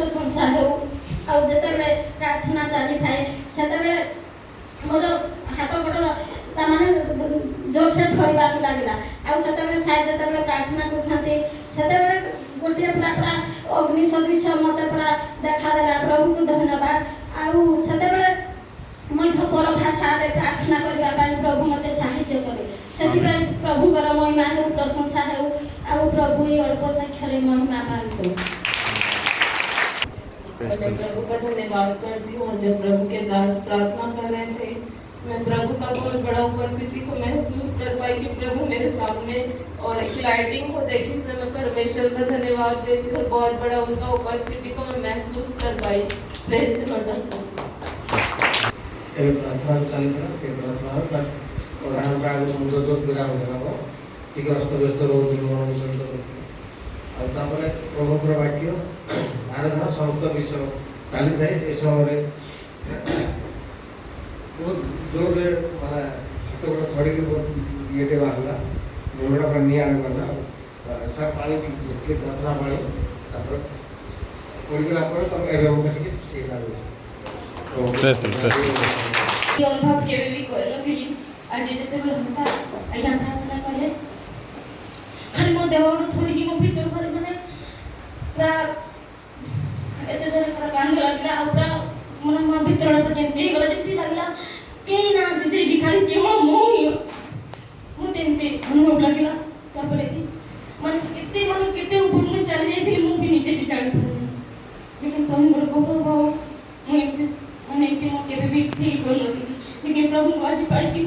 प्रशंसा हो आते प्रार्थना चली थाए से मोर हाथ गोट ताने जोर से थरवा लगला आते साहेब जो प्रार्थना करते से गोटे पूरा पूरा अग्नि सदृश मत पूरा देखादेला प्रभु को धन्यवाद आते मैं पर भाषा प्रार्थना करने प्रभु मत साहाय्य कले से प्रभुकर महिमा हो प्रशंसा हो प्रभु ये अल्प साक्षर महिमा पाते। मैं प्रभु का धन्यवाद करती हूँ। और जब प्रभु के दास प्रार्थना कर रहे थे मैं प्रभु का बहुत बड़ा उपस्थिति को महसूस कर पाई कि प्रभु मेरे सामने और एक लाइटिंग को देखी से मैं परमेश्वर का धन्यवाद देती हूँ और बहुत बड़ा उनका उपस्थिति को मैं महसूस कर पाई। Praise the Lord. प्रार्थना चलता से प्रार्थना प्रधान प्राग जो पीड़ा हो टी अस्त व्यस्त रोज आपर प्रभुर वाक्य आराधना समस्त विषय चली थाए ए समय बहुत जोर हाथ गोड़ थड़ी ये बाहर मुंडा पूरा निआर गला सब पानी प्रार्थना पानी पड़गला अनुभव केवे भी करनथि आज जते होता आज्ञा प्रार्थना कले खाली मो देह गोड़ थोड़ी मो भीतर खाली माने पूरा एते जरे पूरा कांड लागला आ पूरा मन मो भीतर पर जेंती गला जेंती लागला केही ना दिसे खाली केवल मो ही मो तेंती अनुभव लागला तापरे कि मन केते ऊपर में चली जाइथि मो भी नीचे भी चढ़ी पारनी लेकिन प्रभु मोर गौरव भाव मु मैंने मो केवे भी फील कर लेकिन प्रभु को आज पाई कि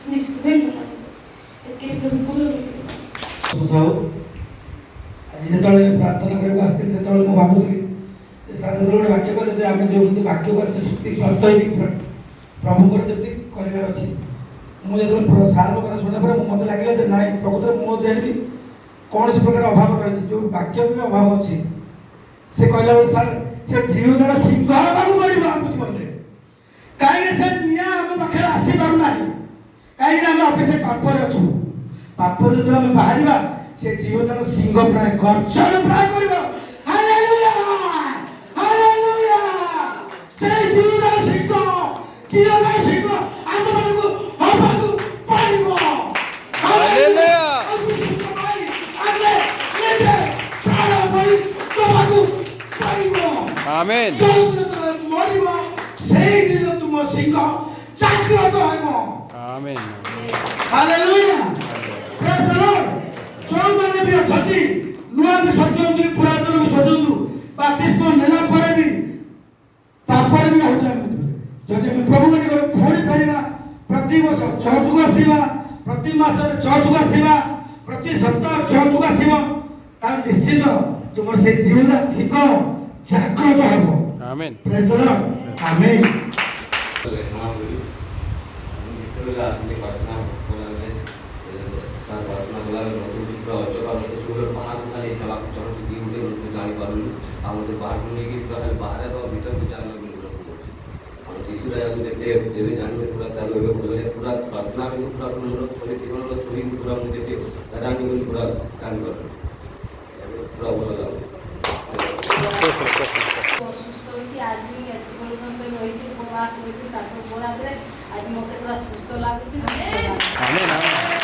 निश्चित धन्यवाद के प्रभु को आज जो प्रार्थना करने आसती से मैं भावुली सारे गोटे वाक्य कहते आम जो वाक्य को शक्ति प्राप्त हो प्रभुकर जमी कर मुझे सार कथा शुणा पर मत लगे ना प्रकृत मो देह भी कौन से प्रकार अभाव रही जो वाक्य भी अभाव अच्छी से कहला बेले सार से जीवदार सिंह पड़ो बुझे कहीं से निया आम पाखे आसी पार ना कहीं आम अफिस पापर अच्छु पापर जो आम बाहर से जीवदार सिंह प्राय गर्जन प्राय कर आमेन मरिबो सेही दिन तुम सिंह जागृत होइबो। Amen hallelujah praise the lord. जो माने भी अछती नुआ भी सजंतु पुरातन भी सजंतु बातिस्म नेला परे भी पापर भी हो जाय जदि हम प्रभु के को फोड़ी परिबा प्रति वर्ष चौथुक आसीबा प्रति मास चौथुक आसीबा प्रति सप्ताह चौथुक आसीबा तार निश्चित तुमर से जीवन सिंह जागृत हो। Amen praise the lord. Amen असली प्रार्थना बोलाले सार प्रार्थना बोलाले नतुन पूरा अचरा मते सुगर बाहर खाली नवा को चाहू कि गुटे लोग जानि पारुनु आमते बाहर को लेके पूरा बाहर और भीतर को जान लगन हम यीशु राजा को देखते जेबे जानि पूरा तार लोग बोले पूरा प्रार्थना में पूरा अपन लोग बोले केवल लोग थोड़ी पूरा मुझे देखते दादानी को पूरा काम कर पूरा बोला सुस्त होती आज रही उपवास रही आज मत पूरा सुस्त लगुच। आमेन।